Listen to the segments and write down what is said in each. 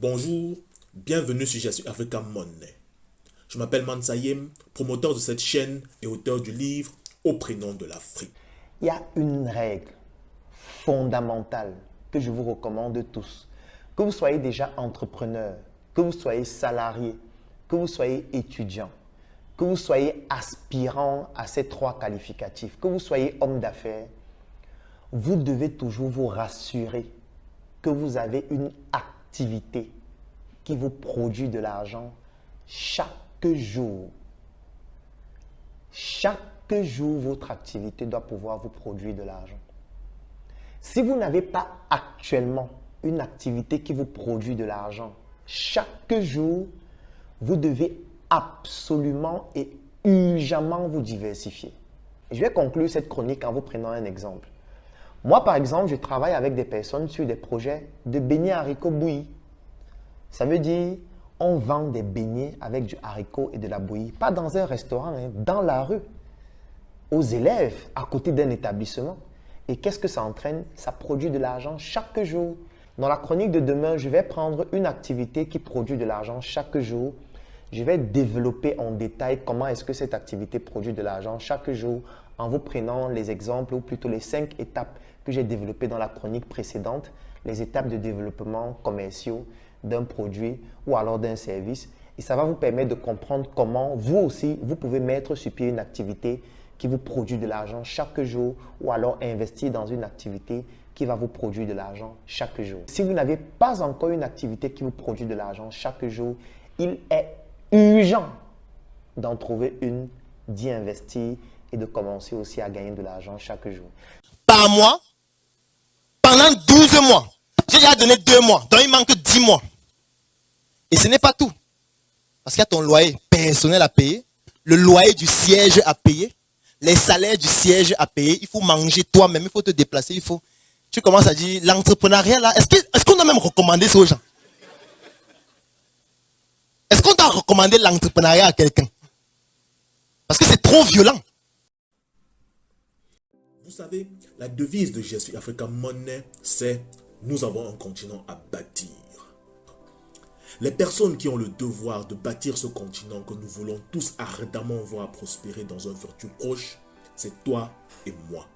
Bonjour, bienvenue sur Je suis Africa Money. Je m'appelle Mansayem, promoteur de cette chaîne et auteur du livre Au prénom de l'Afrique. Il y a une règle fondamentale que je vous recommande tous. Que vous soyez déjà entrepreneur, que vous soyez salarié, que vous soyez étudiant, que vous soyez aspirant à ces trois qualificatifs, que vous soyez homme d'affaires, vous devez toujours vous rassurer que vous avez une activité qui vous produit de l'argent chaque jour. Chaque jour, votre activité doit pouvoir vous produire de l'argent. Si vous n'avez pas actuellement une activité qui vous produit de l'argent chaque jour, vous devez absolument et urgemment vous diversifier. Je vais conclure cette chronique en vous prenant un exemple. Moi, par exemple, je travaille avec des personnes sur des projets de beignets haricots bouillis. Ça veut dire, on vend des beignets avec du haricot et de la bouillie, pas dans un restaurant, dans la rue, aux élèves, à côté d'un établissement. Et qu'est-ce que ça entraîne? Ça produit de l'argent chaque jour. Dans la chronique de demain, je vais prendre une activité qui produit de l'argent chaque jour. Je vais développer en détail comment est-ce que cette activité produit de l'argent chaque jour en vous prenant les exemples ou plutôt les 5 étapes que j'ai développées dans la chronique précédente, les étapes de développement commerciaux d'un produit ou alors d'un service. Et ça va vous permettre de comprendre comment vous aussi, vous pouvez mettre sur pied une activité qui vous produit de l'argent chaque jour ou alors investir dans une activité qui va vous produire de l'argent chaque jour. Si vous n'avez pas encore une activité qui vous produit de l'argent chaque jour, il est urgent d'en trouver une, d'y investir et de commencer aussi à gagner de l'argent chaque jour. Par mois, pendant 12 mois. J'ai déjà donné 2 mois, donc il manque 10 mois. Et ce n'est pas tout. Parce qu'il y a ton loyer personnel à payer, le loyer du siège à payer, les salaires du siège à payer, il faut manger toi-même, il faut te déplacer, il faut... Tu commences à dire, l'entrepreneuriat là, est-ce qu'on a même recommandé ça aux gens? Est-ce qu'on t'a recommandé l'entrepreneuriat à quelqu'un? Parce que c'est trop violent. Vous savez, la devise de Je suis Africa Money, c'est « Nous avons un continent à bâtir ». Les personnes qui ont le devoir de bâtir ce continent que nous voulons tous ardemment voir prospérer dans un futur proche, c'est toi et moi.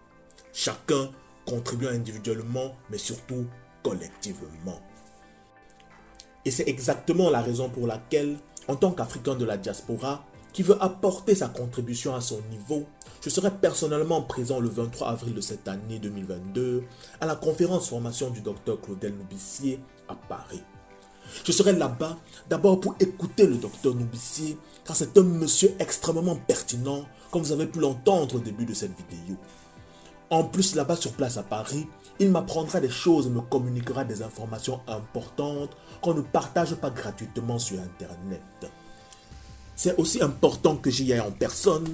Chacun contribuant individuellement, mais surtout collectivement. Et c'est exactement la raison pour laquelle, en tant qu'Africain de la diaspora, qui veut apporter sa contribution à son niveau, je serai personnellement présent le 23 avril de cette année 2022 à la conférence formation du Dr Claudel Noubissier à Paris. Je serai là-bas d'abord pour écouter le Dr Noubissier car c'est un monsieur extrêmement pertinent comme vous avez pu l'entendre au début de cette vidéo. En plus là-bas sur place à Paris, il m'apprendra des choses et me communiquera des informations importantes qu'on ne partage pas gratuitement sur Internet. C'est aussi important que j'y aille en personne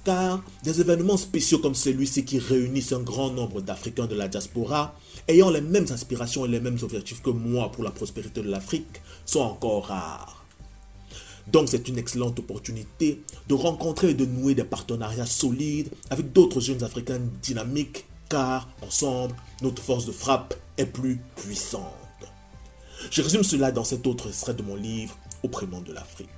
car des événements spéciaux comme celui-ci qui réunissent un grand nombre d'Africains de la diaspora ayant les mêmes aspirations et les mêmes objectifs que moi pour la prospérité de l'Afrique sont encore rares. Donc c'est une excellente opportunité de rencontrer et de nouer des partenariats solides avec d'autres jeunes Africains dynamiques car ensemble, notre force de frappe est plus puissante. Je résume cela dans cet autre extrait de mon livre Au prénom de l'Afrique.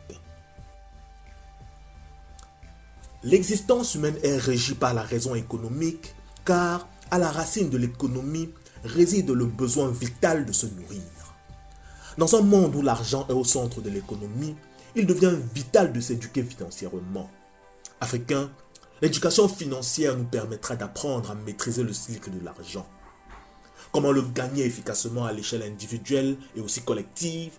L'existence humaine est régie par la raison économique car à la racine de l'économie réside le besoin vital de se nourrir. Dans un monde où l'argent est au centre de l'économie, il devient vital de s'éduquer financièrement. Africains, l'éducation financière nous permettra d'apprendre à maîtriser le cycle de l'argent. Comment le gagner efficacement à l'échelle individuelle et aussi collective,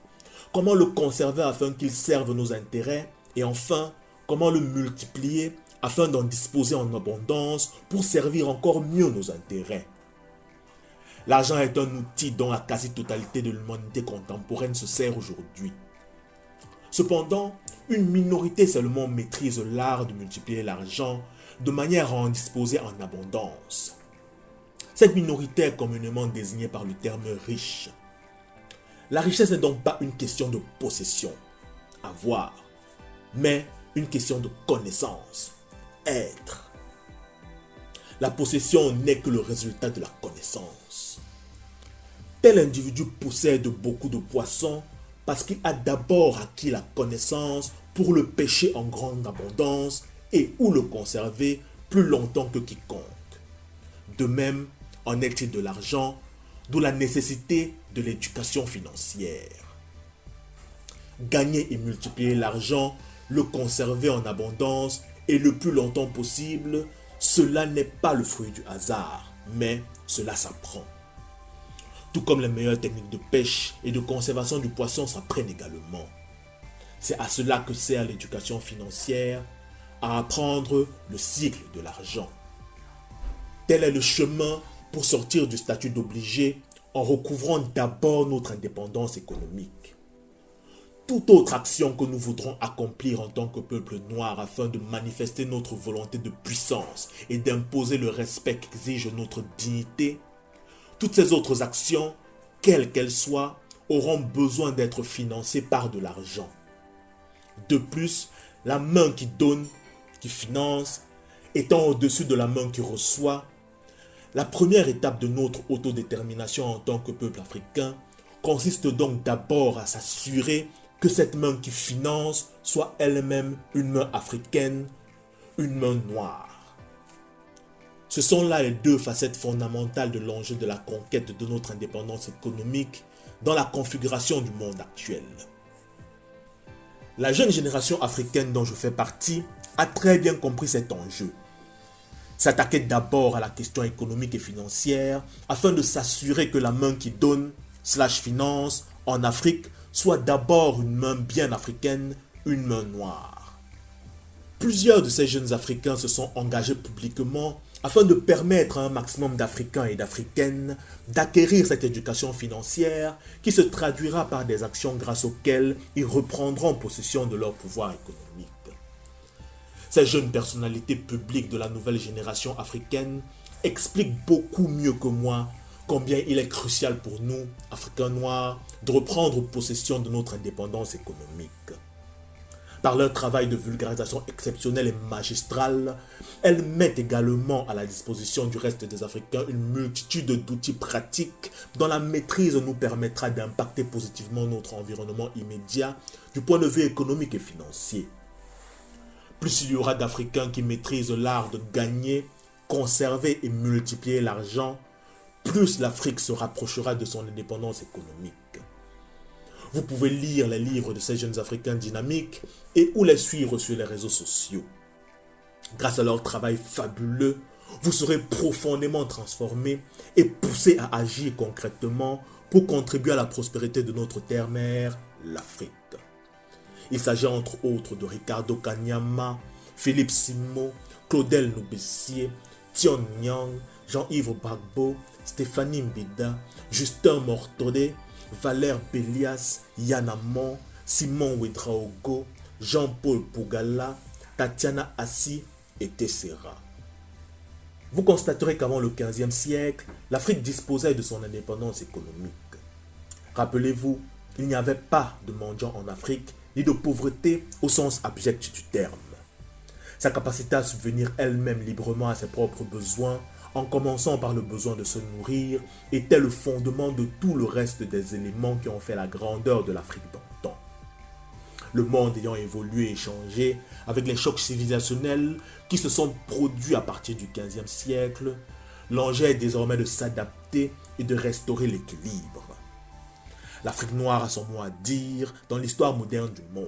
comment le conserver afin qu'il serve nos intérêts et enfin, comment le multiplier afin d'en disposer en abondance pour servir encore mieux nos intérêts. L'argent est un outil dont la quasi-totalité de l'humanité contemporaine se sert aujourd'hui. Cependant, une minorité seulement maîtrise l'art de multiplier l'argent de manière à en disposer en abondance. Cette minorité est communément désignée par le terme riche. La richesse n'est donc pas une question de possession, avoir, mais une question de connaissance, être. La possession n'est que le résultat de la connaissance. Tel individu possède beaucoup de poissons, parce qu'il a d'abord acquis la connaissance pour le pêcher en grande abondance et ou le conserver plus longtemps que quiconque. De même, en est-il de l'argent, d'où la nécessité de l'éducation financière. Gagner et multiplier l'argent, le conserver en abondance et le plus longtemps possible, cela n'est pas le fruit du hasard, mais cela s'apprend. Tout comme les meilleures techniques de pêche et de conservation du poisson s'apprennent également. C'est à cela que sert l'éducation financière, à apprendre le cycle de l'argent. Tel est le chemin pour sortir du statut d'obligé en recouvrant d'abord notre indépendance économique. Toute autre action que nous voudrons accomplir en tant que peuple noir afin de manifester notre volonté de puissance et d'imposer le respect qu'exige notre dignité, toutes ces autres actions, quelles qu'elles soient, auront besoin d'être financées par de l'argent. De plus, la main qui donne, qui finance, étant au-dessus de la main qui reçoit, la première étape de notre autodétermination en tant que peuple africain consiste donc d'abord à s'assurer que cette main qui finance soit elle-même une main africaine, une main noire. Ce sont là les deux facettes fondamentales de l'enjeu de la conquête de notre indépendance économique dans la configuration du monde actuel. La jeune génération africaine dont je fais partie a très bien compris cet enjeu. S'attaquer d'abord à la question économique et financière afin de s'assurer que la main qui donne / finance en Afrique soit d'abord une main bien africaine, une main noire. Plusieurs de ces jeunes Africains se sont engagés publiquement afin de permettre à un maximum d'Africains et d'Africaines d'acquérir cette éducation financière qui se traduira par des actions grâce auxquelles ils reprendront possession de leur pouvoir économique. Ces jeunes personnalités publiques de la nouvelle génération africaine expliquent beaucoup mieux que moi combien il est crucial pour nous, Africains noirs, de reprendre possession de notre indépendance économique. Par leur travail de vulgarisation exceptionnel et magistral, elles mettent également à la disposition du reste des Africains une multitude d'outils pratiques dont la maîtrise nous permettra d'impacter positivement notre environnement immédiat du point de vue économique et financier. Plus il y aura d'Africains qui maîtrisent l'art de gagner, conserver et multiplier l'argent, plus l'Afrique se rapprochera de son indépendance économique. Vous pouvez lire les livres de ces jeunes Africains dynamiques et ou les suivre sur les réseaux sociaux. Grâce à leur travail fabuleux, vous serez profondément transformés et poussés à agir concrètement pour contribuer à la prospérité de notre terre-mère, l'Afrique. Il s'agit entre autres de Ricardo Kanyama, Philippe Simo, Claudel Noubessier, Tion Nyang, Jean-Yves Bagbo, Stéphanie Mbida, Justin Mortodé, Valère Bélias, Yann Amon, Simon Ouedraogo, Jean-Paul Pougala, Tatiana Assi et Tessera. Vous constaterez qu'avant le XVe siècle, l'Afrique disposait de son indépendance économique. Rappelez-vous, il n'y avait pas de mendiants en Afrique, ni de pauvreté au sens abject du terme. Sa capacité à subvenir elle-même librement à ses propres besoins, en commençant par le besoin de se nourrir, était le fondement de tout le reste des éléments qui ont fait la grandeur de l'Afrique d'antan. Le monde ayant évolué et changé avec les chocs civilisationnels qui se sont produits à partir du XVe siècle, l'enjeu est désormais de s'adapter et de restaurer l'équilibre. L'Afrique noire a son mot à dire dans l'histoire moderne du monde.